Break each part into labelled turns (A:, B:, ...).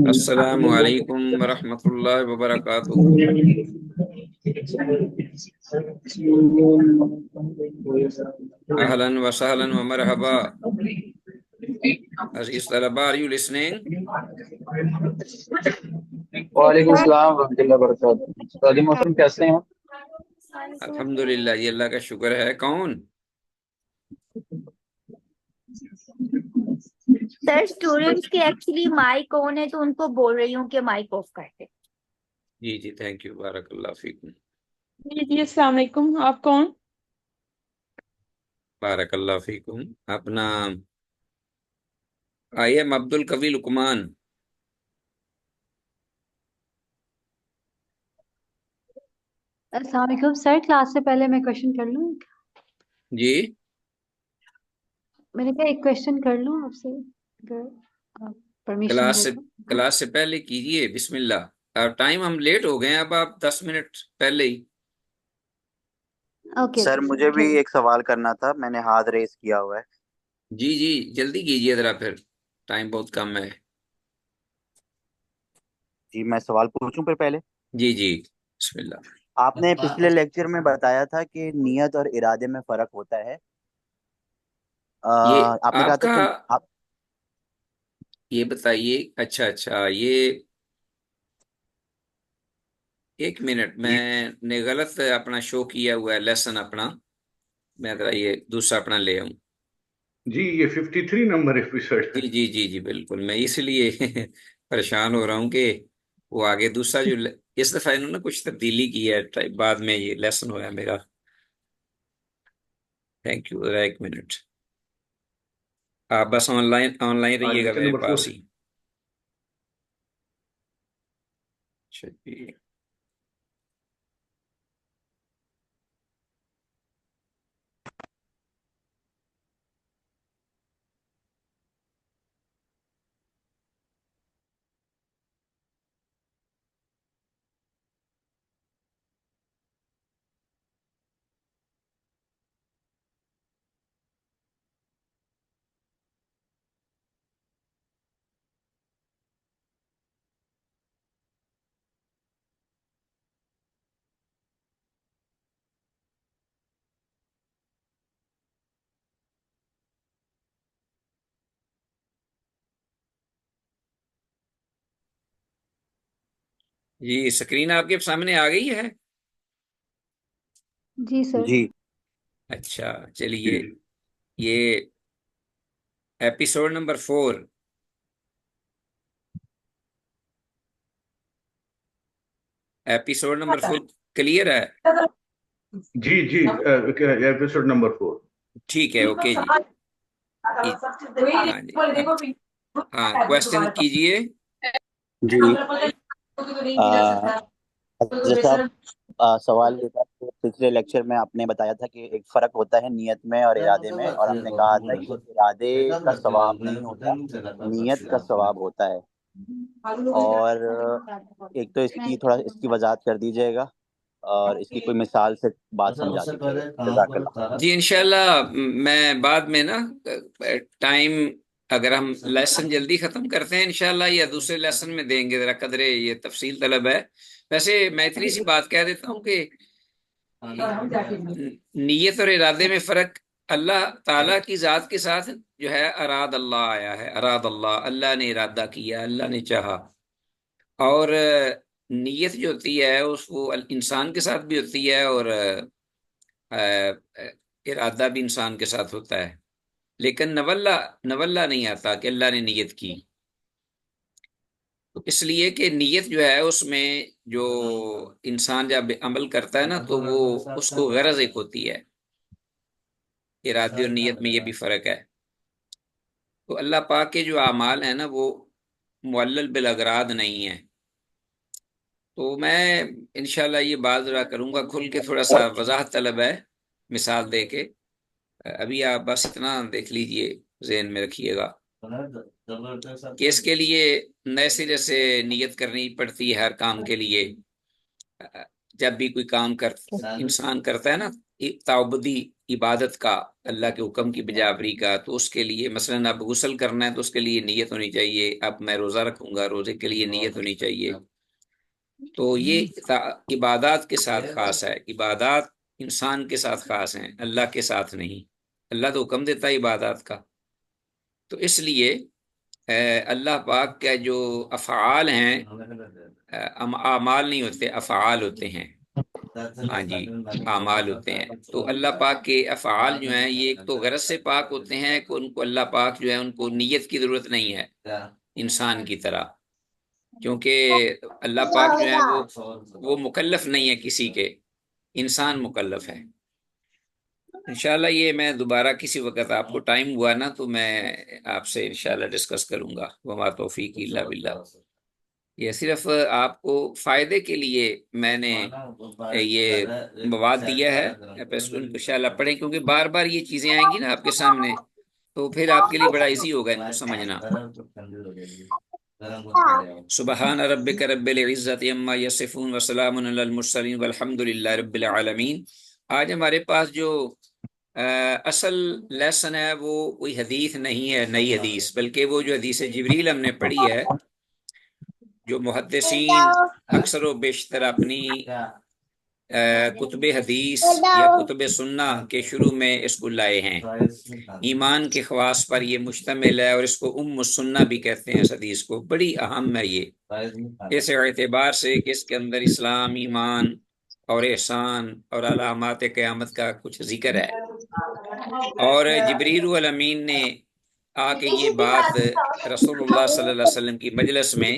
A: السلام علیکم ورحمۃ اللہ وبرکاتہ۔ اہلا وسہلا ومرحبا۔ عزیز طلبہ، are you listening؟
B: وعلیکم السلام ورحمۃ اللہ وبرکاتہ۔ سعودی محترم کیسے ہیں؟
A: الحمدللہ، یہ اللہ کا شکر ہے۔ کون؟
C: سر اسٹوڈینٹس کے ایکچولی مائک آن ہے تو ان کو بول رہی ہوں کہ مائک آف کرتے۔
A: جی جی، تھینک یو، بارک اللہ فیکم۔
D: جی السلام علیکم، آپ کون؟
A: بارک اللہ فیکم۔ اپنا آئی ایم عبد القوی لقمان۔
E: السلام علیکم سر، کلاس سے پہلے میں کوشچن کر لوں؟
A: جی
E: میں نے کہا ایک کوشچن کر لوں آپ سے، اگر آپ پرمیشن دیں تو۔
A: کلاس سے پہلے کیجئے، بسم اللہ۔ اور ٹائم ہم لیٹ ہو گئے ہیں، اب آپ 10 منٹ پہلے ہی۔
E: اوکے
F: سر مجھے بھی ایک سوال کرنا تھا، میں نے ہاتھ ریز کیا ہوا ہے۔
A: جی جی جلدی کیجئے ذرا، پھر ٹائم بہت کم ہے۔
F: جی میں سوال پوچھوں پھر پہلے؟
A: جی جی بسم اللہ۔
F: آپ نے پچھلے لیکچر میں بتایا تھا کہ نیت اور ارادے میں فرق ہوتا ہے۔
A: یہ
F: آپ نے کہا
A: آپ
F: تھا
A: کا،
F: کہ آپ
A: یہ بتائیے، اچھا یہ ایک منٹ،
F: جی
A: میں نے غلط اپنا شو کیا ہوا ہے لیسن اپنا، میں ذرا یہ دوسرا اپنا لے آؤں۔
G: جی یہ 53 نمبر ایپیسوڈ ہے۔
A: جی جی جی جی بالکل، میں اس لیے پریشان ہو رہا ہوں کہ وہ آگے دوسرا جو اس دفعہ انہوں نے کچھ تبدیلی کی ہے، بعد میں یہ لیسن ہوا ہے میرا۔ تھینک یو، ذرا ایک منٹ، آپ بس آن لائن رہیے گا
G: لیکچر
A: میرے
G: نمبر 4
A: پاس ہی۔ اچھا جی، جی اسکرین آپ کے سامنے آ گئی ہے؟
E: جی سر۔
F: جی
A: اچھا چلیے، یہ episode number 4، episode number 4 clear ہے؟
G: جی جی ایپیسوڈ نمبر 4۔
A: ٹھیک ہے، اوکے جی۔ ہاں جی، ہاں کوشچن کیجئے۔
F: جی حضرت صاحب، سوال یہ تھا کہ پچھلے لیکچر میں آپ نے بتایا تھا کہ ایک فرق ہوتا ہے نیت میں اور ارادے میں، اور آپ نے کہا تھا کہ ارادے کا ثواب نہیں ہوتا، نیت کا ثواب ہوتا ہے۔ اور ایک تو اس کی وضاحت کر دیجیے گا، اور اس کی کوئی مثال سے بات سمجھا دیجیے گا، جزاک اللہ۔
A: جی انشاءاللہ میں بعد میں نا ٹائم، اگر ہم لیسن جلدی ختم کرتے ہیں انشاءاللہ یا دوسرے لیسن میں دیں گے، ذرا قدرے یہ تفصیل طلب ہے۔ ویسے میں اتنی سی بات کہہ دیتا ہوں کہ نیت اور ارادے میں فرق، اللہ تعالیٰ کی ذات کے ساتھ جو ہے اراد اللہ آیا ہے، اراد اللہ، اللہ نے ارادہ کیا، اللہ نے چاہا۔ اور نیت جو ہوتی ہے وہ انسان کے ساتھ بھی ہوتی ہے، اور ارادہ بھی انسان کے ساتھ ہوتا ہے، لیکن نولہ نہیں آتا کہ اللہ نے نیت کی۔ تو اس لیے کہ نیت جو ہے اس میں جو انسان جب عمل کرتا ہے نا تو وہ اس کو غرض ایک ہوتی ہے، ارادے اور نیت میں یہ بھی فرق ہے۔ تو اللہ پاک کے جو اعمال ہیں نا وہ معلل بالاغراض نہیں ہیں۔ تو میں انشاءاللہ یہ بات ذرا کروں گا کھل کے، تھوڑا سا وضاحت طلب ہے مثال دے کے۔ ابھی آپ بس اتنا دیکھ لیجئے، ذہن میں رکھیے گا۔ کہ اس کے لیے نئے سرے سے نیت کرنی پڑتی ہے ہر کام کے لیے. جب بھی کوئی کام انسان کرتا ہے نا تعبدی عبادت کا، اللہ کے حکم کی بجاوری کا، تو اس کے لیے مثلاً اب غسل کرنا ہے تو اس کے لیے نیت ہونی چاہیے. اب میں روزہ رکھوں گا، روزے کے لیے نیت ہونی چاہیے. تو یہ عبادات کے ساتھ خاص ہے. عبادات انسان کے ساتھ خاص ہیں، اللہ کے ساتھ نہیں. اللہ تو حکم دیتا ہے عبادات کا. تو اس لیے اللہ پاک کا جو افعال ہیں، اعمال نہیں ہوتے، افعال ہوتے ہیں. ہاں جی، اعمال ہوتے ہیں. تو اللہ پاک کے افعال جو ہیں یہ ایک تو غرض سے پاک ہوتے ہیں کہ ان کو اللہ پاک جو ہے ان کو نیت کی ضرورت نہیں ہے انسان کی طرح، کیونکہ اللہ پاک جو ہے وہ مکلف نہیں ہے کسی کے، انسان مکلف ہے. انشاءاللہ یہ میں دوبارہ کسی وقت آپ کو ٹائم ہوا نا تو میں آپ سے انشاءاللہ ڈسکس کروں گا. وما توفیق الا باللہ. یہ صرف آپ کو فائدے کے لیے میں نے یہ مواد دیا ہے. آپ اس کو انشاءاللہ پڑھیں، کیونکہ بار بار یہ چیزیں آئیں گی نا آپ کے سامنے، تو پھر آپ کے لیے بڑا ایزی ہوگا ان کو سمجھنا. سبحان ربک رب العزت عما یصفون وسلام علی المرسلین والحمد للہ رب العالمین. آج ہمارے پاس جو اصل لیسن ہے وہ کوئی حدیث نہیں ہے، نئی حدیث، بلکہ وہ جو حدیث جبریل ہم نے پڑھی ہے، جو محدثین اکثر و بیشتر اپنی کتب حدیث یا کتب سنہ کے شروع میں اس کو لائے ہیں. ایمان کے خواص پر یہ مشتمل ہے، اور اس کو ام السنہ بھی کہتے ہیں. اس حدیث کو بڑی اہم ہے یہ، اس اعتبار سے کہ اس کے اندر اسلام، ایمان اور احسان اور علامات قیامت کا کچھ ذکر ہے. اور جبریل الامین نے آ کے یہ بات رسول اللہ صلی اللہ علیہ وسلم کی مجلس میں،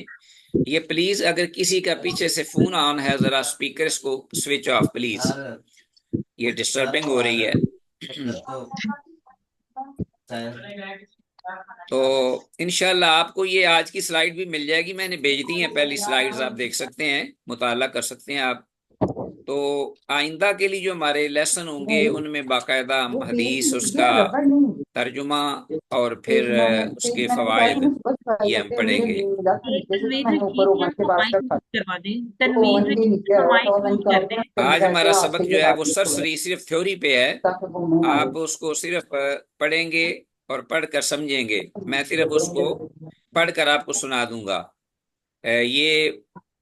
A: یہ پلیز اگر کسی کا پیچھے سے فون آن ہے ذرا اسپیکر اس کو سوئچ آف پلیز، یہ ڈسٹربنگ ہو رہی ہے. تو انشاءاللہ آپ کو یہ آج کی سلائیڈ بھی مل جائے گی، میں نے بھیج دی ہیں پہلی سلائیڈز، آپ دیکھ سکتے ہیں، مطالعہ کر سکتے ہیں آپ. تو آئندہ کے لیے جو ہمارے لیسن ہوں گے ان میں باقاعدہ ہم حدیث، اس کا ترجمہ اور پھر اس کے فوائد یہ ہم پڑھیں گے. آج ہمارا سبق جو ہے وہ سرسری صرف تھیوری پہ ہے. آپ اس کو صرف پڑھیں گے اور پڑھ کر سمجھیں گے. میں صرف اس کو پڑھ کر آپ کو سنا دوں گا. یہ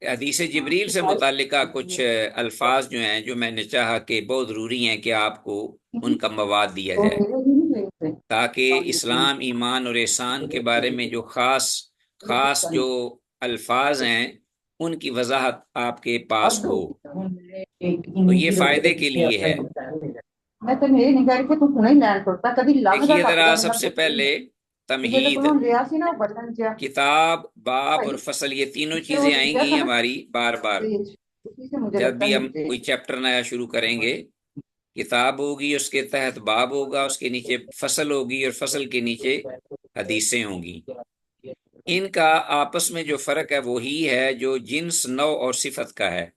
A: حدیث جبریل سے متعلقہ کچھ الفاظ جو ہیں جو میں نے چاہا کہ بہت ضروری ہیں کہ آپ کو ان کا مواد دیا جائے، تاکہ اسلام، ایمان اور احسان کے بارے میں جو خاص جو الفاظ ہیں ان کی وضاحت آپ کے پاس ہو. تو یہ فائدے کے لیے ہے. دیکھیے ذرا سب سے پہلے تمہید، کتاب، باب اور فصل، یہ تینوں چیزیں آئیں گی ہماری بار بار جب بھی ہم کوئی چیپٹر نیا شروع کریں گے. کتاب ہوگی، اس کے تحت باب ہوگا، اس کے نیچے فصل ہوگی، اور فصل کے نیچے حدیثیں ہوں گی. ان کا آپس میں جو فرق ہے وہی ہے جو جنس، نوع اور صفت کا ہے.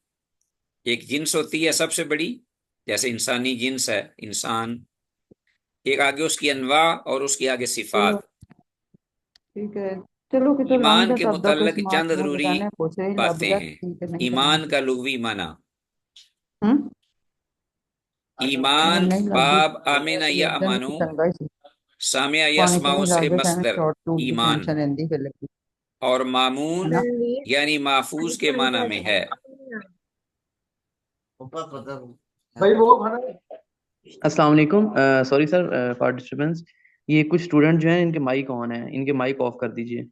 A: ایک جنس ہوتی ہے سب سے بڑی، جیسے انسانی جنس ہے انسان، ایک آگے اس کی انواع اور اس کی آگے صفات. ایمان کے متعلق چند ضروری باتیں ہیں. ایمان کا لغوی معنی، ایمان باب آمنہ یا امانو، سامع یسمعو سے مصدر ایمان، اور مامون یعنی محفوظ کے معنی میں ہے.
H: السلام علیکم. Sorry sir for disturbance. یہ کچھ اسٹوڈنٹ جو ہیں ان کے مائک آن ہیں، ان کے مائک آف کر دیجئے.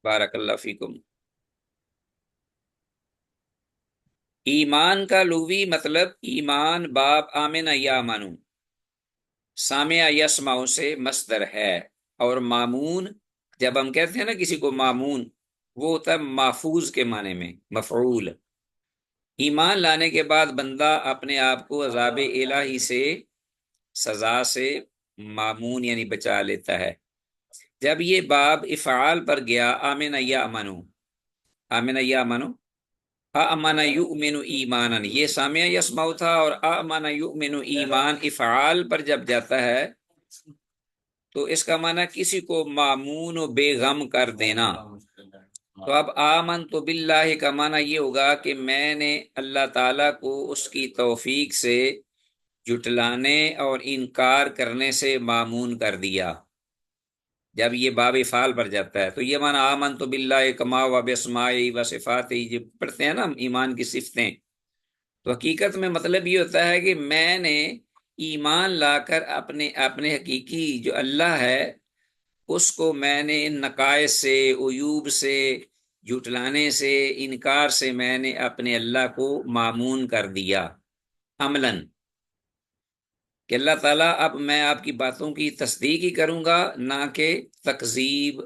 A: بارک اللہ فیکم. ایمان کا لغوی مطلب ایمان باب آمنہ یا امانو، سامع یسمعو سے مصدر ہے. اور مامون، جب ہم کہتے ہیں نا کسی کو مامون، وہ ہوتا ہے محفوظ کے معنی میں، مفعول. ایمان لانے کے بعد بندہ اپنے آپ کو عذاب الہی سے، سزا سے مامون یعنی بچا لیتا ہے. جب یہ باب افعال پر گیا، آمنہ یا امنو، آمنہ یا امنو، آمنہ یؤمن ایمانا، یہ سامع یسمعو تھا، اور آمنہ یؤمن ایمان افعال پر جب جاتا ہے تو اس کا معنی کسی کو مامون و بے غم کر دینا. تو اب آمنت باللہ کا معنی یہ ہوگا کہ میں نے اللہ تعالیٰ کو اس کی توفیق سے جھٹلانے اور انکار کرنے سے مامون کر دیا. جب یہ باب فعال پر جاتا ہے تو یہ معنی آمنت باللہ کما و باسمائہ و صفاتہ، جب پڑھتے ہیں نا ایمان کی صفتیں، تو حقیقت میں مطلب یہ ہوتا ہے کہ میں نے ایمان لا کر اپنے حقیقی جو اللہ ہے اس کو میں نے ان نقائص سے، عیوب سے، جھٹلانے سے، انکار سے میں نے اپنے اللہ کو مامون کر دیا عملاً، کہ اللہ تعالیٰ اب میں آپ کی باتوں کی تصدیق ہی کروں گا، نہ کہ تکذیب،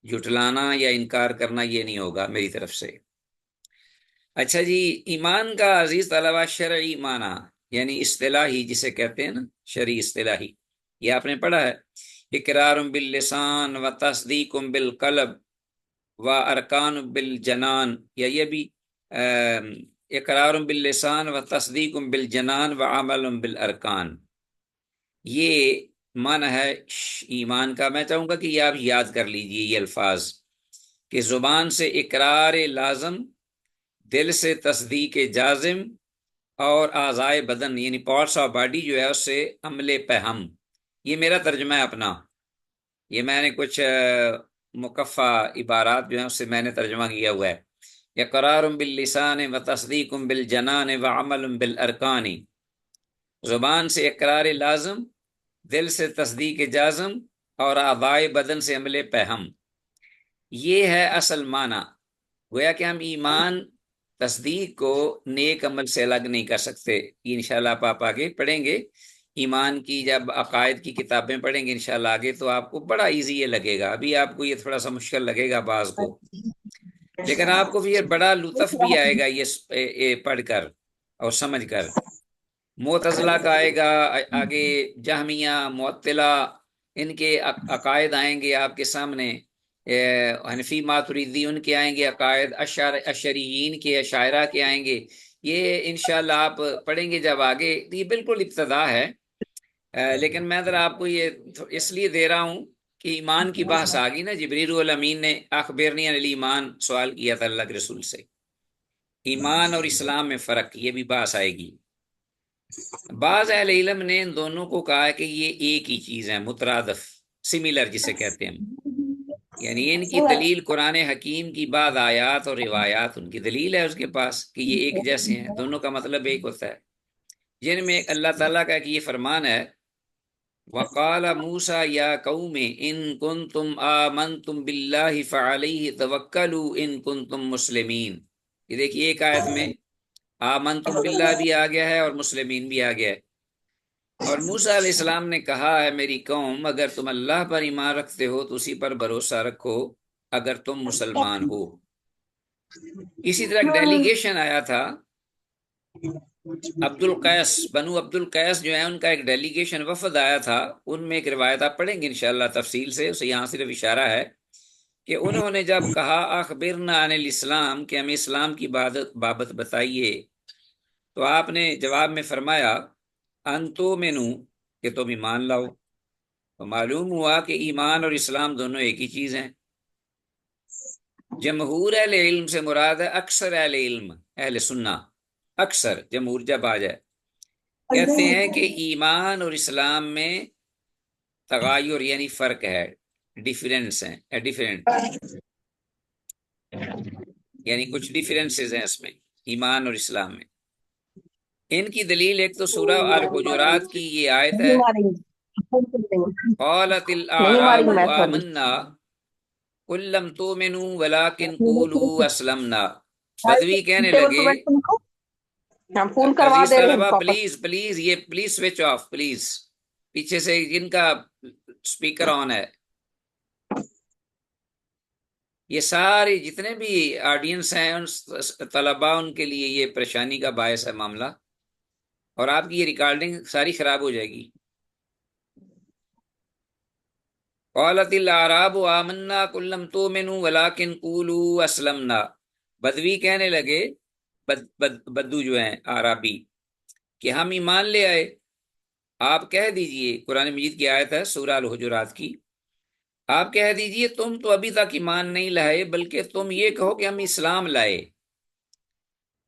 A: جھٹلانا یا انکار کرنا، یہ نہیں ہوگا میری طرف سے. اچھا جی، ایمان کا عزیز طلبہ شرعی معنی یعنی اصطلاحی جسے کہتے ہیں نا، شرعی اصطلاحی، یہ آپ نے پڑھا ہے. اقرار باللسان و تصدیق بالقلب و ارکان بالجنان، یا یہ بھی اقرار باللسان و تصدیق بالجنان و عمل بالارکان، یہ معنی ہے ایمان کا. میں چاہوں گا کہ یہ آپ یاد کر لیجئے یہ الفاظ، کہ زبان سے اقرار لازم، دل سے تصدیق جازم، اور اعضائے بدن یعنی پارٹس آف باڈی جو ہے اس سے عمل پہم. یہ میرا ترجمہ ہے اپنا، یہ میں نے کچھ مکفہ عبارات جو ہیں اس سے میں نے ترجمہ کیا ہوا ہے. اقرار باللسان و تصدیق بالجنان و عمل بالارکان، زبان سے اقرار لازم، دل سے تصدیق جازم، اور اعضائے بدن سے عمل پہم. یہ ہے اصل معنی. گویا کہ ہم ایمان تصدیق کو نیک عمل سے الگ نہیں کر سکتے. یہ انشاءاللہ آپ آگے پڑھیں گے، ایمان کی جب عقائد کی کتابیں پڑھیں گے انشاءاللہ آگے، تو آپ کو بڑا ایزی یہ لگے گا. ابھی آپ کو یہ تھوڑا سا مشکل لگے گا بعض کو، لیکن آپ کو بھی یہ بڑا لطف بھی آئے گا یہ پڑھ کر اور سمجھ کر. معتزلہ کا آئے گا آگے، جہمیہ، معطلہ، ان کے عقائد آئیں گے آپ کے سامنے. حنفی ماتریدی ان کے آئیں گے عقائد، اشعریین کے، اشاعرہ کے آئیں گے. یہ انشاءاللہ آپ پڑھیں گے جب آگے. یہ بالکل ابتدا ہے، لیکن میں ذرا آپ کو یہ اس لیے دے رہا ہوں کہ ایمان کی بحث آ گئی نا. جبریل الامین نے اخبرنی عن الایمان سوال کیا تھا اللہ کے رسول سے، ایمان اور اسلام میں فرق، یہ بھی بحث آئے گی. بعض اہل علم نے ان دونوں کو کہا ہے کہ یہ ایک ہی چیز ہے، مترادف، سملر جسے کہتے ہیں، یعنی ان کی دلیل قرآن حکیم کی بعض آیات اور روایات ان کی دلیل ہے اس کے پاس کہ یہ ایک جیسے ہیں، دونوں کا مطلب ایک ہوتا ہے. جن میں اللہ تعالیٰ کا یہ فرمان ہے، وَقَالَ مُوسَى يَا قَوْمِ إِن كُنتُمْ آمَنْتُمْ بِاللَّهِ فَعَلَيْهِ تَوَكَّلُوا إِن كُنتُمْ مُسْلِمِينَ. یہ دیکھیے ایک آیت میں آمنتم باللہ بھی آ گیا ہے اور مسلمین بھی آ گیا ہے. اور موسیٰ علیہ السلام نے کہا ہے میری قوم، اگر تم اللہ پر ایمان رکھتے ہو تو اسی پر بھروسہ رکھو اگر تم مسلمان ہو. اسی طرح ایک ڈیلیگیشن آیا تھا، عبد القیس، بنو عبد القیس جو ہے ان کا ایک ڈیلیگیشن وفد آیا تھا. ان میں ایک روایت آپ پڑھیں گے انشاءاللہ تفصیل سے، اسے یہاں صرف اشارہ ہے کہ انہوں نے جب کہا اخبرنا عن الاسلام، کہ ہمیں اسلام کی بابت بتائیے، تو آپ نے جواب میں فرمایا انتؤمنو، کہ تم ایمان لاؤ. تو معلوم ہوا کہ ایمان اور اسلام دونوں ایک ہی چیز ہیں. جمہور اہل علم سے مراد ہے اکثر اہل علم، اہل سنہ. اکثر، جمہور جب آ جائے، کہتے ہیں کہ ایمان اور اسلام میں تغیر یعنی فرق ہے، ڈیفرنس ہیں، ڈیفرنٹ، یعنی کچھ ڈیفرنسز ہیں اس میں ایمان اور اسلام میں. ان کی دلیل ایک تو سورہ الحجرات کی یہ آیت ہے، قالت الاعراب آمنا قل لم تؤمنوا ولكن قولوا اسلمنا. بدوی کہنے لگے، عزیز طلبہ پلیز پلیز یہ پلیز سوئچ آف پلیز، پیچھے سے جن کا سپیکر آن ہے، یہ سارے جتنے بھی آڈینس ہیں ان طلباء، ان کے لیے یہ پریشانی کا باعث ہے معاملہ، اور آپ کی یہ ریکارڈنگ ساری خراب ہو جائے گی. قالت الاعراب آمنا قل لم تؤمنوا ولكن قولوا اسلمنا. بدوی کہنے لگے، بدو جو ہیں عربی، کہ ہم ایمان لے آئے، آپ کہہ دیجئے، قرآن مجید کی آیت ہے سورہ الحجرات کی، آپ کہہ دیجئے تم تو ابھی تک ایمان نہیں لائے بلکہ تم یہ کہو کہ ہم اسلام لائے۔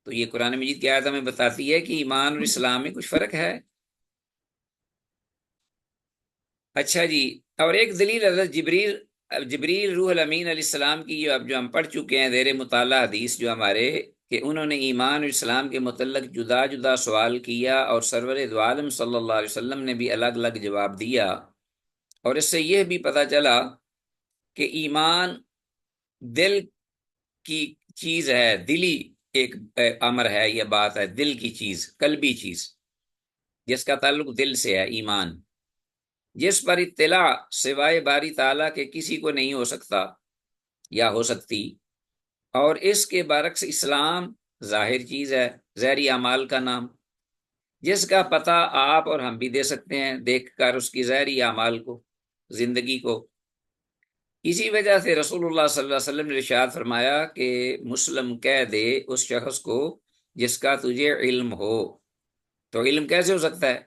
A: تو یہ قرآن مجید کی آیت ہمیں بتاتی ہے کہ ایمان اور اسلام میں کچھ فرق ہے۔ اچھا جی، اور ایک دلیل حضرت جبریل روح الامین علیہ السلام کی جو ہم پڑھ چکے ہیں زیر مطالعہ حدیث جو ہمارے، کہ انہوں نے ایمان اور اسلام کے متعلق جدا جدا سوال کیا اور سرور دو عالم صلی اللہ علیہ وسلم نے بھی الگ الگ جواب دیا، اور اس سے یہ بھی پتہ چلا کہ ایمان دل کی چیز ہے، دلی ایک امر ہے، یہ بات ہے، دل کی چیز، قلبی چیز جس کا تعلق دل سے ہے، ایمان جس پر اطلاع سوائے باری تعالیٰ کے کسی کو نہیں ہو سکتا یا ہو سکتی، اور اس کے برعکس اسلام ظاہر چیز ہے، ظاہری اعمال کا نام، جس کا پتہ آپ اور ہم بھی دے سکتے ہیں دیکھ کر اس کی ظاہری اعمال کو، زندگی کو۔ اسی وجہ سے رسول اللہ صلی اللہ علیہ وسلم نے ارشاد فرمایا کہ مسلم کہہ دے اس شخص کو جس کا تجھے علم ہو۔ تو علم کیسے ہو سکتا ہے؟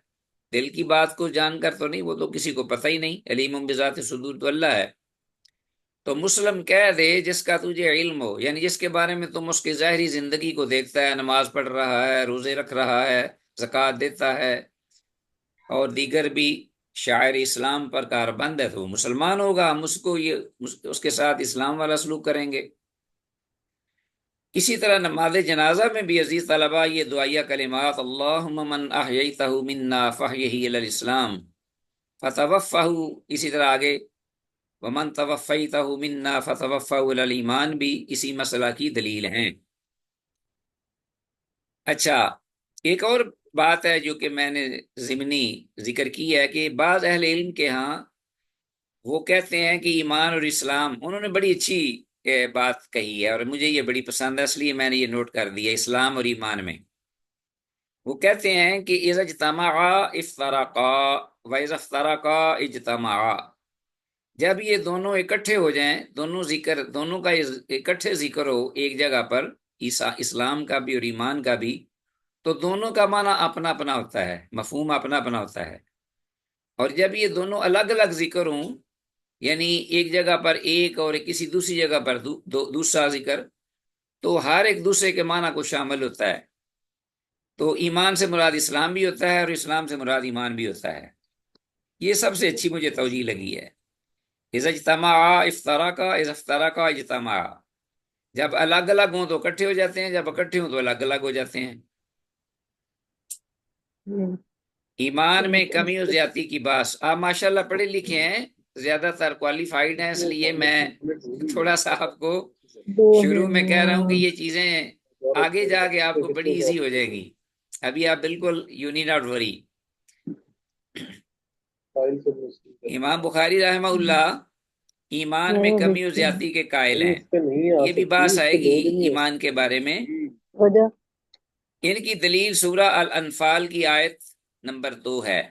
A: دل کی بات کو جان کر تو نہیں، وہ تو کسی کو پتہ ہی نہیں، علیم بذات صدور تو اللہ ہے۔ تو مسلم کہہ دے جس کا تجھے علم ہو، یعنی جس کے بارے میں تم اس کی ظاہری زندگی کو دیکھتا ہے، نماز پڑھ رہا ہے، روزے رکھ رہا ہے، زکوٰۃ دیتا ہے اور دیگر بھی شاعر اسلام پر کاربند ہے، تو وہ مسلمان ہوگا، ہم اس کے ساتھ اسلام والا سلوک کریں گے۔ اسی طرح نماز جنازہ میں بھی عزیز طلباء یہ دعائیہ کلمات، اللہم من احییتہ منا فاحیہ علی الاسلام فتوفہ، اسی طرح آگے ومن توفیتہ منا فتوفہ علی الایمان بھی اسی مسئلہ کی دلیل ہیں۔ اچھا، ایک اور بات ہے جو کہ میں نے ضمنی ذکر کی ہے کہ بعض اہل علم کے ہاں وہ کہتے ہیں کہ ایمان اور اسلام، انہوں نے بڑی اچھی بات کہی ہے اور مجھے یہ بڑی پسند ہے، اس لیے میں نے یہ نوٹ کر دیا، اسلام اور ایمان میں وہ کہتے ہیں کہ اذا اجتمعا افترقا واذا افترقا اجتمعا، جب یہ دونوں اکٹھے ہو جائیں، دونوں کا اکٹھے ذکر ہو ایک جگہ پر، اسلام کا بھی اور ایمان کا بھی، تو دونوں کا معنی اپنا اپنا ہوتا ہے، مفہوم اپنا اپنا ہوتا ہے۔ اور جب یہ دونوں الگ الگ ذکر ہوں، یعنی ایک جگہ پر ایک اور کسی دوسری جگہ پر دوسرا ذکر، تو ہر ایک دوسرے کے معنی کو شامل ہوتا ہے۔ تو ایمان سے مراد اسلام بھی ہوتا ہے اور اسلام سے مراد ایمان بھی ہوتا ہے۔ یہ سب سے اچھی مجھے توجیہ لگی ہے، اذا اجتمعا افترقا، اذا افترقا اجتمعا، جب الگ الگ ہوں تو اکٹھے ہو جاتے ہیں، جب اکٹھے ہوں تو الگ الگ ہو جاتے ہیں۔ ایمان میں کمی و زیادتی کی بات، آپ ماشاءاللہ پڑھے لکھے ہیں، زیادہ تر کوالیفائڈ ہیں، اس لیے میں تھوڑا سا آپ کو شروع میں کہہ رہا ہوں کہ یہ چیزیں آگے جا کے آپ کو بڑی ایزی ہو جائیں گی، ابھی آپ بالکل یو نیڈ ناٹ وری۔ امام بخاری رحمہ اللہ ایمان میں کمی و زیادتی کے قائل ہیں، یہ بھی بات آئے گی ایمان کے بارے میں۔ ان کی دلیل سورہ الانفال کی آیت نمبر 2 ہے۔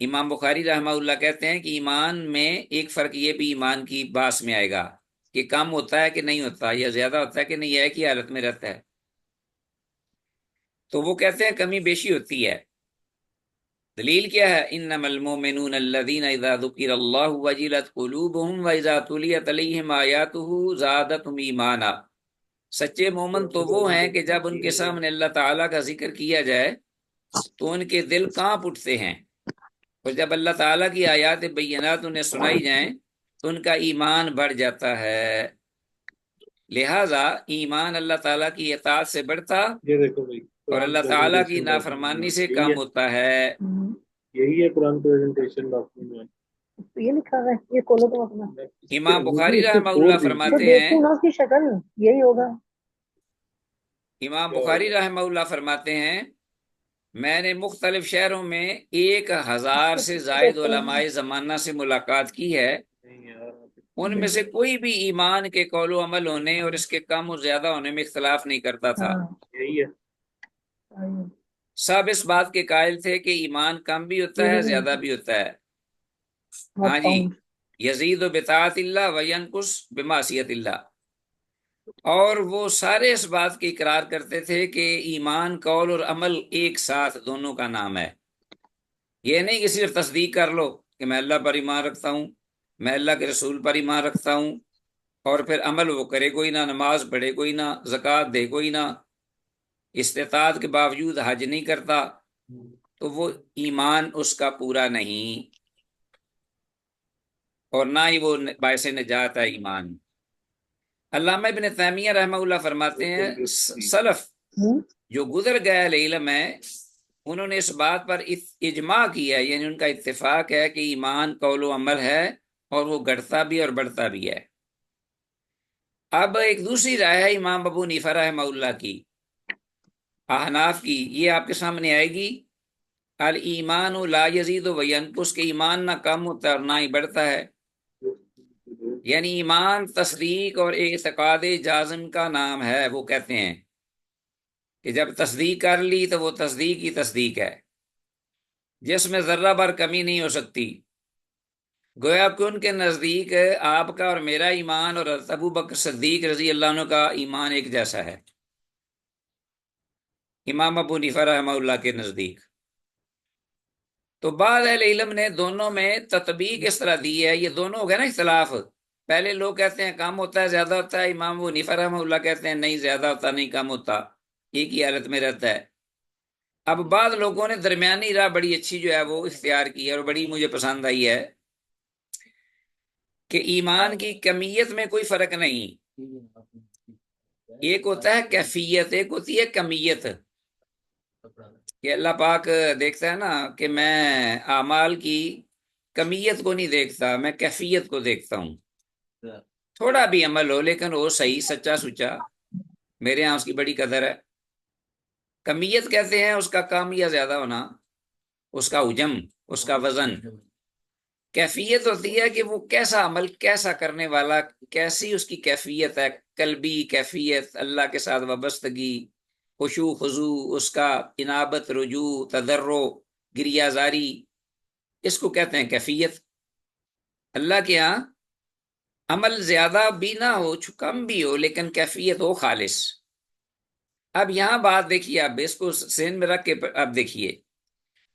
A: امام بخاری رحمہ اللہ کہتے ہیں کہ ایمان میں ایک فرق یہ بھی ایمان کی باس میں آئے گا کہ کم ہوتا ہے کہ نہیں ہوتا، یا زیادہ ہوتا ہے کہ نہیں، ہے کہ حالت میں رہتا ہے۔ تو وہ کہتے ہیں کمی بیشی ہوتی ہے۔ دلیل کیا ہے؟ انما المؤمنون الذین اذا ذکر اللہ وجلت قلوبہم واذا تلیت علیہم آیاتہ زادتہم ایمانا، سچے مومن تو وہ ہیں کہ جب ان کے سامنے اللہ تعالیٰ کا ذکر کیا جائے تو ان کے دل کانپ اٹھتے ہیں، اور جب اللہ تعالیٰ کی آیات بینات انہیں سنائی جائیں تو ان کا ایمان بڑھ جاتا ہے۔ لہٰذا ایمان اللہ تعالیٰ کی اطاعت سے بڑھتا اور اللہ تعالیٰ کی نافرمانی سے کم ہوتا ہے۔
B: یہی ہے قرآن پریزنٹیشن ڈاکومنٹ میں یہ لکھا ہے، یہ کھولو تم اپنا۔
A: امام بخاری رحمہ اللہ فرماتے ہیں،
B: اس کی شکل یہی ہوگا۔
A: امام بخاری رحمہ اللہ فرماتے ہیں میں نے مختلف شہروں میں 1000 سے زائد علماء زمانہ سے ملاقات کی ہے، ان میں سے کوئی بھی ایمان کے قول و عمل ہونے اور اس کے کم و زیادہ ہونے میں اختلاف نہیں کرتا تھا۔
B: یہی ہے،
A: سب اس بات کے قائل تھے کہ ایمان کم بھی ہوتا ہے، زیادہ بھی ہوتا ہے۔ ہاں جی، یزید بطاعت اللہ وینقص بمعصیت اللہ، اور وہ سارے اس بات کی اقرار کرتے تھے کہ ایمان قول اور عمل ایک ساتھ دونوں کا نام ہے، یہ نہیں کہ صرف تصدیق کر لو کہ میں اللہ پر ایمان رکھتا ہوں، میں اللہ کے رسول پر ایمان رکھتا ہوں، اور پھر عمل وہ کرے کوئی نہ، نماز پڑھے کوئی نہ، زکوٰۃ دے کوئی نہ، استطاعت کے باوجود حج نہیں کرتا، تو وہ ایمان اس کا پورا نہیں، اور نہ ہی وہ باعث نجات ہے ایمان۔ علامہ ابن تیمیہ رحمہ اللہ فرماتے ہیں سلف جو گزر گیا علم ہے، انہوں نے اس بات پر اجماع کیا، یعنی ان کا اتفاق ہے کہ ایمان قول و عمل ہے، اور وہ گھٹتا بھی اور بڑھتا بھی ہے۔ اب ایک دوسری رائے ہے امام ابو حنیفہ رحمہ اللہ کی، احناف کی، یہ آپ کے سامنے آئے گی۔ الایمان لا یزید و ینقص، کہ ایمان نہ کم ہوتا اور نہ ہی بڑھتا ہے، یعنی ایمان تصدیق اور اعتقاد جازم کا نام ہے۔ وہ کہتے ہیں کہ جب تصدیق کر لی تو وہ تصدیق ہی تصدیق ہے، جس میں ذرہ بھر کمی نہیں ہو سکتی۔ گویا کہ ان کے نزدیک آپ کا اور میرا ایمان اور حضرت ابو بکر صدیق رضی اللہ عنہ کا ایمان ایک جیسا ہے، امام ابو حنیفہ رحمہ اللہ کے نزدیک۔ تو بعض اہل علم نے دونوں میں تطبیق اس طرح دی ہے، یہ دونوں ہو گئے نا اختلاف، پہلے لوگ کہتے ہیں کم ہوتا ہے زیادہ ہوتا ہے، امام ابو حنیفہ رحمہ اللہ کہتے ہیں نہیں زیادہ ہوتا نہیں کم ہوتا، ایک ہی حالت میں رہتا ہے۔ اب بعض لوگوں نے درمیانی راہ بڑی اچھی جو ہے وہ اختیار کی ہے، اور بڑی مجھے پسند آئی ہے، کہ ایمان کی کمیت میں کوئی فرق نہیں، ایک ہوتا ہے کیفیت، ایک ہوتی ہے کمیت، کہ اللہ پاک دیکھتا ہے نا کہ میں اعمال کی کمیت کو نہیں دیکھتا، میں کیفیت کو دیکھتا ہوں، تھوڑا بھی عمل ہو لیکن وہ صحیح سچا سچا، میرے ہاں اس کی بڑی قدر ہے۔ کمیت کہتے ہیں اس کا کم یا زیادہ ہونا، اس کا حجم، اس کا وزن۔ کیفیت ہوتی ہے کہ وہ کیسا عمل، کیسا کرنے والا، کیسی اس کی کیفیت ہے، قلبی کیفیت، اللہ کے ساتھ وابستگی، خشوع خضوع، اس کا انابت، رجوع، تضرع، گریہ زاری، اس کو کہتے ہیں کیفیت۔ اللہ کے ہاں عمل زیادہ بھی نہ ہو کم بھی ہو، لیکن کیفیت ہو خالص۔ اب یہاں بات دیکھیے، اب اس کو ذہن میں رکھ کے اب دیکھیے،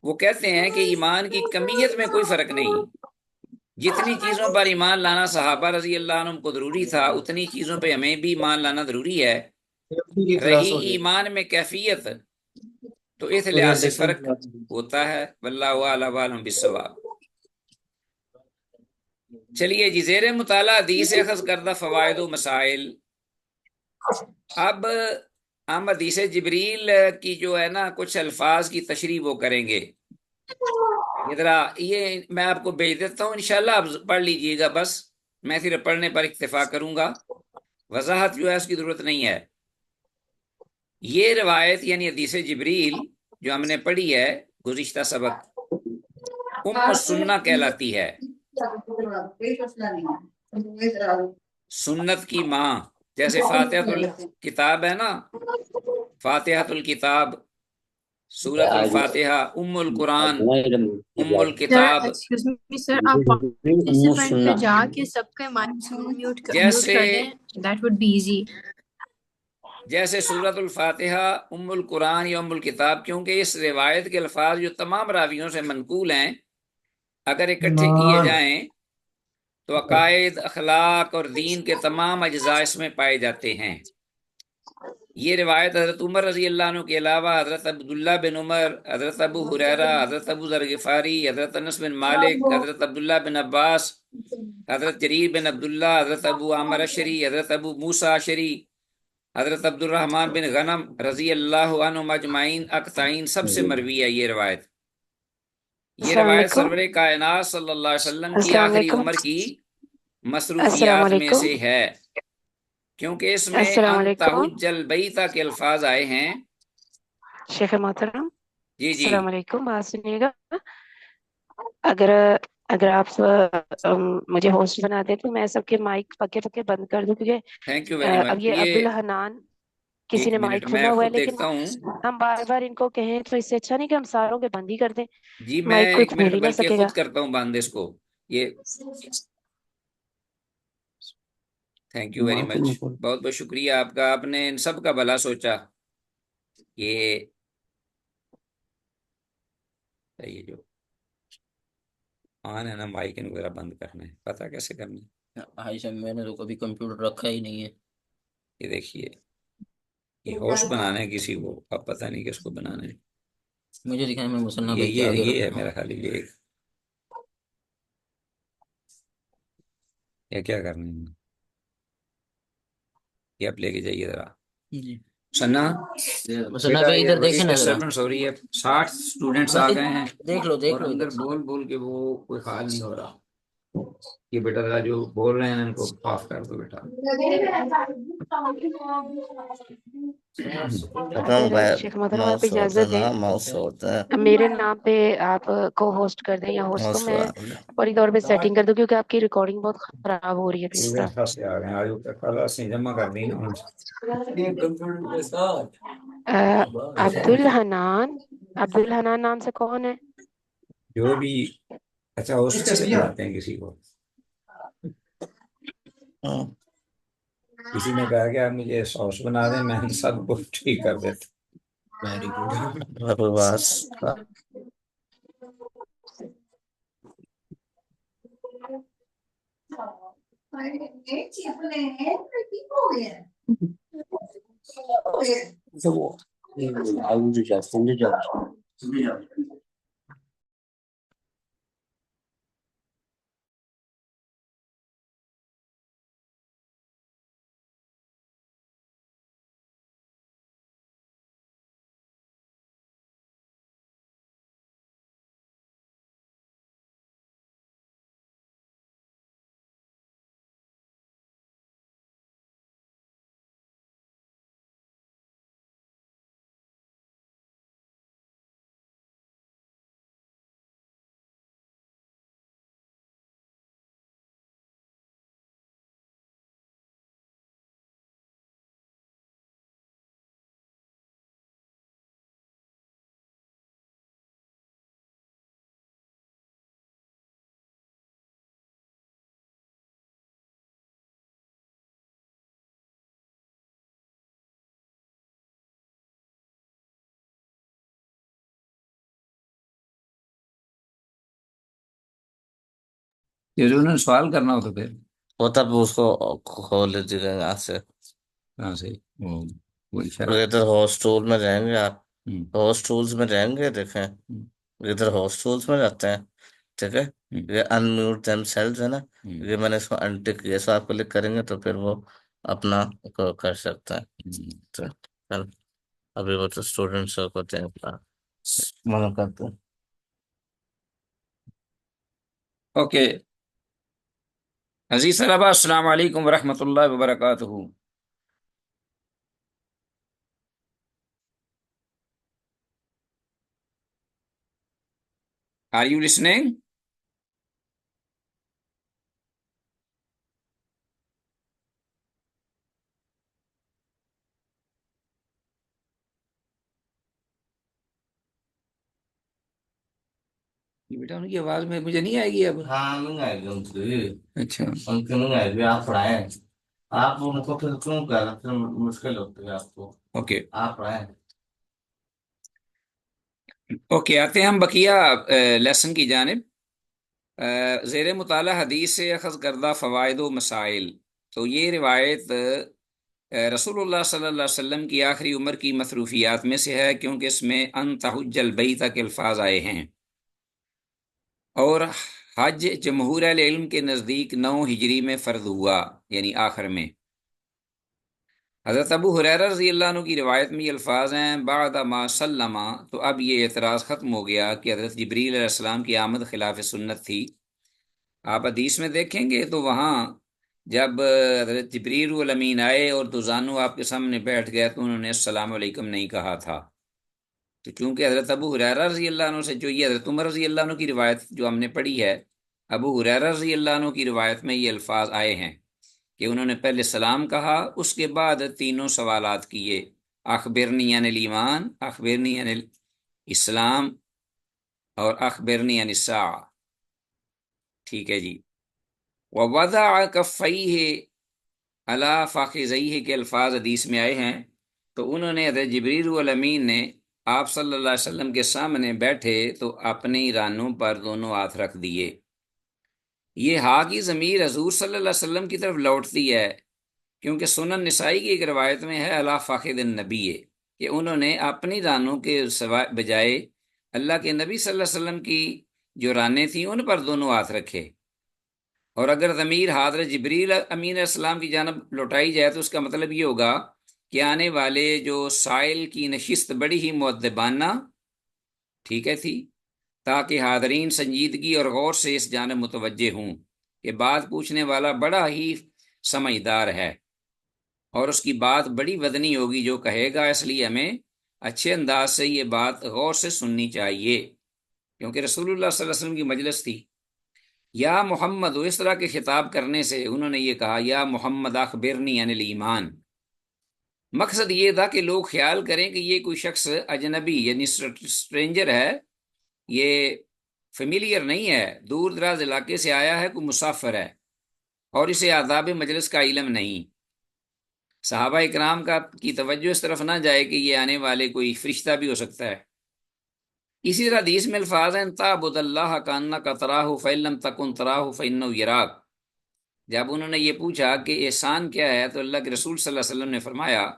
A: وہ کہتے ہیں کہ ایمان کی کمیت میں کوئی فرق نہیں، جتنی چیزوں پر ایمان لانا صحابہ رضی اللہ عنہم کو ضروری تھا، اتنی چیزوں پہ ہمیں بھی ایمان لانا ضروری ہے۔ رہی ایمان میں کیفیت تو اس لحاظ سے فرق ہوتا ہے، واللہ اعلم وعلم بالصواب۔ چلیے جی، زیر مطالعہ حدیث اخذ کردہ فوائد و مسائل۔ اب ہم حدیث جبریل کی جو ہے نا کچھ الفاظ کی تشریح وہ کریں گے، یہ میں آپ کو بھیج دیتا ہوں، انشاءاللہ آپ پڑھ لیجئے گا، بس میں صرف پڑھنے پر اکتفا کروں گا، وضاحت جو ہے اس کی ضرورت نہیں ہے۔ یہ روایت یعنی حدیث جبریل جو ہم نے پڑھی ہے گزشتہ سبق، ام سنہ کہلاتی ہے، سنت کی ماں، جیسے فاتحۃ الکتاب ہے نا، فاتحۃ الکتاب، سورۃ الفاتحہ، ام القرآن، ام الکتاب،
I: ایکسکیوز می سر، آپ پارٹیسپینٹ پہ جا کے سب کا مائک میوٹ کر دیں، دیٹ وڈ بی ایزی۔
A: جیسے سورۃ الفاتحہ، ام القرآن یا ام الکتاب، کیونکہ اس روایت کے الفاظ جو تمام راویوں سے منقول ہیں، اگر اکٹھے کیے جائیں تو عقائد، اخلاق اور دین کے تمام اجزاء اس میں پائے جاتے ہیں۔ یہ روایت حضرت عمر رضی اللہ عنہ کے علاوہ حضرت عبداللہ بن عمر، حضرت ابو ہریرہ، حضرت ابو ذر غفاری، حضرت انس بن مالک، حضرت عبداللہ بن عباس، حضرت جریر بن عبداللہ، حضرت ابو عامر اشعری، حضرت ابو موسیٰ اشعری، حضرت عبد الرحمن بن غنم رضی اللہ عنہ اجمعین اقطعین سب سے مروی ہے یہ روایت۔ یہ روایت سرور کائنات صلی اللہ علیہ وسلم کی آخری عمر کی مصروفیات میں سے ہے، کیونکہ اس میں ان تحج البیت کے الفاظ آئے ہیں۔
J: شیخ محترم،
A: جی جی
J: السلام علیکم، بات سنیے گا۔ اگر آپ مجھے ہوسٹ بنا دیں تو میں سب کے مائک پکے پکے بند کر دوں، کیونکہ
A: تھینک یو ویری مچ۔
J: اب یہ عبدالحنان کسی
A: ایک
J: نے
A: منٹ
J: مائک
A: میں
J: کھلا ہوا ہے،
A: خود
J: لیکن
A: دیکھتا ہوں۔
J: ہم بار بار ان کو کہیں تو اس سے اچھا نہیں کہ ہم ساروں کے بند ہی کر دیں،
A: جی میں
J: مائک کوئی
A: ایک
J: کھول
A: منٹ
J: ہی نہ
A: بلکہ
J: سکے گا۔
A: خود کرتا ہوں بند اس کو، یہ تھینک یو ویری مچ، بہت بہت شکریہ آپ کا، آپ نے ان سب کا بھلا سوچا۔ یہ جو آن ہے نا مائک وغیرہ بند کرنا ہے، پتہ کیسے کرنا ہے؟
K: عائشہ میں نے تو کبھی کمپیوٹر رکھا ہی نہیں ہے.
A: یہ دیکھیے، یہ ہوسٹ بنانا ہے کسی کو، اب پتہ نہیں کس کو بنانا ہے.
K: مجھے دکھائیں، میں مسنہ بھائی کے
A: یہ
K: آگے
A: ہے
K: رکھتا
A: میرا
K: ہوں.
A: خیال، یہ کیا کرنا ہے، یہ آپ لے کے جائیے ذرا.
K: جی
A: سنا
K: مسنہ
A: بیٹا،
K: بھائی
A: یہ
K: ادھر
A: بڑی
K: دیکھیں نا ذرا.
A: ڈسٹربنس ہو رہی ہے، 60 اسٹوڈینٹس آ گئے ہیں
K: دیکھ لو
A: اور
K: ادھر
A: اندر
K: سے.
A: بول بول کے وہ کوئی حال نہیں ہو رہا. یہ بیٹا ذرا جو بول رہے ہیں ان کو آف کر دو بیٹا.
J: اگر شیخ محترم آپ اجازت دیں میرے نام پہ آپ کو ہوسٹ کر دیں یا ہوسٹ کو میں فوری طور پہ سیٹنگ کر دوں، کیونکہ آپ کی ریکارڈنگ بہت خراب ہو رہی ہے پلیز
A: اسٹوڈینٹ
J: سر.
A: خاصے آ گئے ہیں، آج کل سے جمع کر دی نا.
J: عبدالحنان نام سے کون ہے؟
A: جو بھی اچھا ہوسٹ کیسے بناتے ہیں کسی کو؟ کسی نے کہا کہ آپ مجھے سوس بنا دیں، میں سب کو ٹھیک کر دیتا.
K: Very good.
A: یہ جو انہوں نے سوال کرنا ہو تو پھر
L: وہ تب اس کو کھول لیجیے گا یہاں سے.
A: کہاں سے؟ وہی شرح.
L: ادھر ہوسٹ ٹول میں جائیں گے آپ، ہوسٹ ٹولز میں جائیں گے، دیکھیں ادھر ہوسٹ ٹولز میں جاتے ہیں، ٹھیک ہے. یہ انمیوٹ دیم سیلز ہے نا، یہ میں نے اس کو انٹک کیا، سو آپ کلک کریں گے تو پھر وہ اپنا کر سکتا ہے. چل ابھی وہ تو اسٹوڈنٹس کو منع کرتے ہیں.
A: اوکے عزیز طلبہ، السلام علیکم ورحمۃ اللہ وبرکاتہ. Are you listening? بیٹا ان کی آواز میں مجھے نہیں آئے گی اب.
L: ہاں نہیں آئے گی ان کی،
A: اچھا
L: ان کی نہیں آئے گی. آپ پڑھائیں، آپ ان کو پھر کیوں کر پھر مشکل ہوتی ہے آپ کو.
A: اوکے
L: آپ پڑھائیں.
A: اوکے آتے ہیں ہم بقیہ لیسن کی جانب. زیر مطالعہ حدیث سے اخذ کردہ فوائد و مسائل. تو یہ روایت رسول اللہ صلی اللہ علیہ وسلم کی آخری عمر کی مصروفیات میں سے ہے، کیونکہ اس میں ان تحج البیت کے الفاظ آئے ہیں، اور حج جمہور اہل علم کے نزدیک 9 ہجری میں فرض ہوا، یعنی آخر میں. حضرت ابو ہریرہ رضی اللہ عنہ کی روایت میں یہ الفاظ ہیں بعد ما سلم. تو اب یہ اعتراض ختم ہو گیا کہ حضرت جبریل علیہ السلام کی آمد خلاف سنت تھی. آپ حدیث میں دیکھیں گے تو وہاں جب حضرت جبریل الامین آئے اور دوزانو آپ کے سامنے بیٹھ گئے تو انہوں نے السلام علیکم نہیں کہا تھا. تو چونکہ حضرت ابو ہریرہ رضی اللہ عنہ سے جو یہ حضرت عمر رضی اللہ عنہ کی روایت جو ہم نے پڑھی ہے، ابو ہریرہ رضی اللہ عنہ کی روایت میں یہ الفاظ آئے ہیں کہ انہوں نے پہلے سلام کہا، اس کے بعد تینوں سوالات کیے: اخبرنی عن الایمان، اخبرنی عن الاسلام، اور اخبرنی عن الساعہ. ٹھیک ہے جی. ووضع کفیہ علی فخذیہ کے الفاظ حدیث میں آئے ہیں. تو انہوں نے حضرت جبریل الامین نے آپ صلی اللہ علیہ وسلم کے سامنے بیٹھے تو اپنے رانوں پر دونوں ہاتھ رکھ دیے. یہ ہا کی ضمیر حضور صلی اللہ علیہ وسلم کی طرف لوٹتی ہے، کیونکہ سنن نسائی کی ایک روایت میں ہے علی فاخذ النبی، کہ انہوں نے اپنی رانوں کے بجائے اللہ کے نبی صلی اللہ علیہ وسلم کی جو رانیں تھیں ان پر دونوں ہاتھ رکھے۔ اور اگر ضمیر حضرت جبریل امین علیہ السلام کی جانب لوٹائی جائے تو اس کا مطلب یہ ہوگا کہ آنے والے جو سائل کی نشست بڑی ہی مؤدبانہ ٹھیک ہے تھی، تاکہ حاضرین سنجیدگی اور غور سے اس جانب متوجہ ہوں کہ بات پوچھنے والا بڑا ہی سمجھدار ہے اور اس کی بات بڑی وزنی ہوگی جو کہے گا، اس لیے ہمیں اچھے انداز سے یہ بات غور سے سننی چاہیے، کیونکہ رسول اللہ صلی اللہ علیہ وسلم کی مجلس تھی۔ یا محمد، اس طرح کے خطاب کرنے سے انہوں نے یہ کہا یا محمد اخبرنی عن الایمان۔ مقصد یہ تھا کہ لوگ خیال کریں کہ یہ کوئی شخص اجنبی یعنی اسٹرینجر ہے، یہ فیملیئر نہیں ہے، دور دراز علاقے سے آیا ہے، کوئی مسافر ہے اور اسے آداب مجلس کا علم نہیں۔ صحابہ اکرام کی توجہ اس طرف نہ جائے کہ یہ آنے والے کوئی فرشتہ بھی ہو سکتا ہے۔ اسی طرح حدیث میں الفاظ ہیں تعبد اللہ کانک تراہ فإن لم تکن تراہ فإنہ یراک۔ جب انہوں نے یہ پوچھا کہ احسان کیا ہے تو اللہ کے رسول صلی اللہ علیہ وسلم نے فرمایا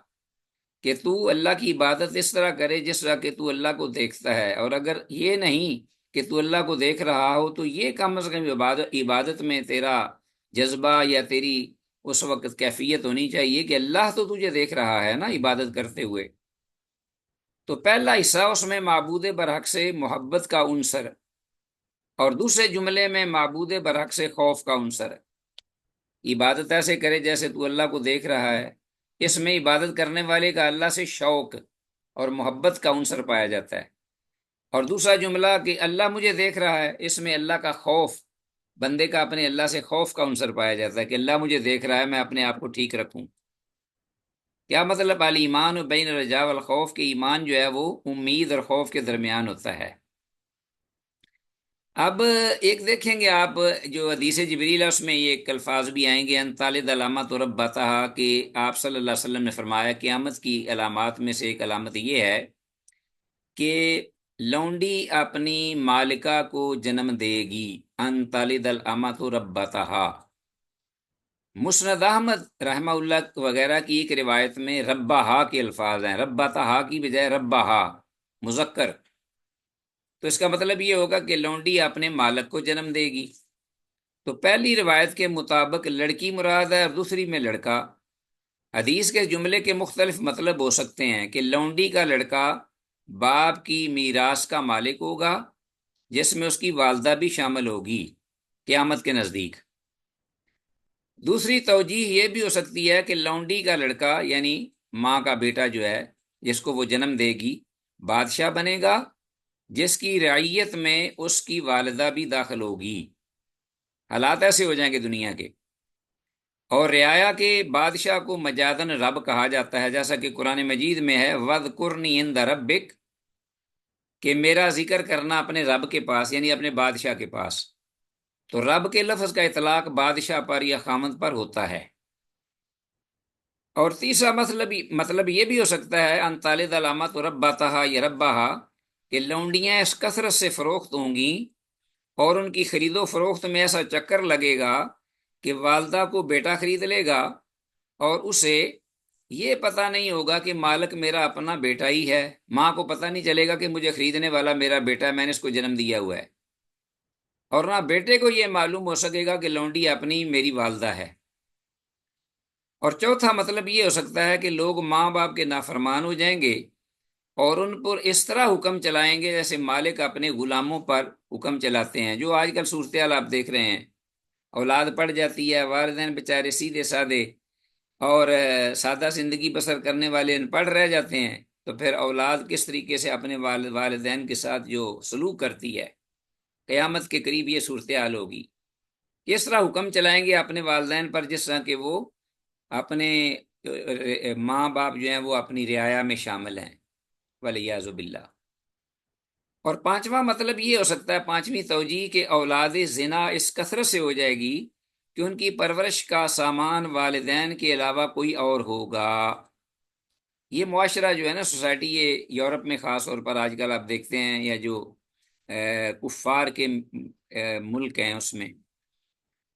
A: کہ تو اللہ کی عبادت اس طرح کرے جس طرح کہ تو اللہ کو دیکھتا ہے، اور اگر یہ نہیں کہ تو اللہ کو دیکھ رہا ہو تو یہ کم از کم عبادت میں تیرا جذبہ یا تیری اس وقت کیفیت ہونی چاہیے کہ اللہ تو تجھے دیکھ رہا ہے نا عبادت کرتے ہوئے۔ تو پہلا حصہ اس میں معبود برحق سے محبت کا عنصر، اور دوسرے جملے میں معبود برحق سے خوف کا عنصر۔ عبادت ایسے کرے جیسے تو اللہ کو دیکھ رہا ہے، اس میں عبادت کرنے والے کا اللہ سے شوق اور محبت کا عنصر پایا جاتا ہے۔ اور دوسرا جملہ کہ اللہ مجھے دیکھ رہا ہے، اس میں اللہ کا خوف، بندے کا اپنے اللہ سے خوف کا عنصر پایا جاتا ہے کہ اللہ مجھے دیکھ رہا ہے، میں اپنے آپ کو ٹھیک رکھوں۔ کیا مطلب الایمان بین الرجاء والخوف، کہ ایمان جو ہے وہ امید اور خوف کے درمیان ہوتا ہے۔ اب ایک دیکھیں گے آپ جو حدیث جبریل ہے اس میں یہ ایک الفاظ بھی آئیں گے ان طالد علامت ربتہا، کہ آپ صلی اللہ علیہ وسلم نے فرمایا قیامت کی علامات میں سے ایک علامت یہ ہے کہ لونڈی اپنی مالکہ کو جنم دے گی، ان طالد الامت ربتہا۔ مسند احمد رحمہ اللہ وغیرہ کی ایک روایت میں ربہا کے الفاظ ہیں، ربتہا کی بجائے ربہا مذکر، تو اس کا مطلب یہ ہوگا کہ لونڈی اپنے مالک کو جنم دے گی۔ تو پہلی روایت کے مطابق لڑکی مراد ہے اور دوسری میں لڑکا۔ حدیث کے جملے کے مختلف مطلب ہو سکتے ہیں کہ لونڈی کا لڑکا باپ کی میراث کا مالک ہوگا جس میں اس کی والدہ بھی شامل ہوگی قیامت کے نزدیک۔ دوسری توجیہ یہ بھی ہو سکتی ہے کہ لونڈی کا لڑکا یعنی ماں کا بیٹا جو ہے جس کو وہ جنم دے گی بادشاہ بنے گا، جس کی رعیت میں اس کی والدہ بھی داخل ہوگی۔ حالات ایسے ہو جائیں گے دنیا کے۔ اور رعایا کے بادشاہ کو مجازن رب کہا جاتا ہے، جیسا کہ قرآن مجید میں ہے وَاذْكُرْنِي عِنْدَ رَبِّكَ، کہ میرا ذکر کرنا اپنے رب کے پاس یعنی اپنے بادشاہ کے پاس۔ تو رب کے لفظ کا اطلاق بادشاہ پر یا خامند پر ہوتا ہے۔ اور تیسرا مطلب یہ بھی ہو سکتا ہے ان طالد علامت ربتہا یا ربہا، کہ لونڈیاں اس کثرت سے فروخت ہوں گی اور ان کی خرید و فروخت میں ایسا چکر لگے گا کہ والدہ کو بیٹا خرید لے گا اور اسے یہ پتہ نہیں ہوگا کہ مالک میرا اپنا بیٹا ہی ہے، ماں کو پتہ نہیں چلے گا کہ مجھے خریدنے والا میرا بیٹا ہے، میں نے اس کو جنم دیا ہوا ہے، اور نہ بیٹے کو یہ معلوم ہو سکے گا کہ لونڈی اپنی میری والدہ ہے۔ اور چوتھا مطلب یہ ہو سکتا ہے کہ لوگ ماں باپ کے نافرمان ہو جائیں گے اور ان پر اس طرح حکم چلائیں گے جیسے مالک اپنے غلاموں پر حکم چلاتے ہیں، جو آج کل صورتحال آپ دیکھ رہے ہیں۔ اولاد پڑ جاتی ہے، والدین بیچارے سیدھے سادے اور سادہ زندگی بسر کرنے والے ان پڑھ رہ جاتے ہیں، تو پھر اولاد کس طریقے سے اپنے والدین کے ساتھ جو سلوک کرتی ہے، قیامت کے قریب یہ صورتحال ہوگی۔ کس طرح حکم چلائیں گے اپنے والدین پر جس طرح کہ وہ اپنے ماں باپ جو ہیں وہ اپنی رعایا میں شامل ہیں، ولیعاذ باللہ۔ اور پانچواں مطلب یہ ہو سکتا ہے، پانچویں توجیہ، کہ اولاد زنا اس کثرت سے ہو جائے گی کہ ان کی پرورش کا سامان والدین کے علاوہ کوئی اور ہوگا۔ یہ معاشرہ جو ہے نا، سوسائٹی، یہ یورپ میں خاص طور پر آج کل آپ دیکھتے ہیں، یا جو کفار کے ملک ہیں اس میں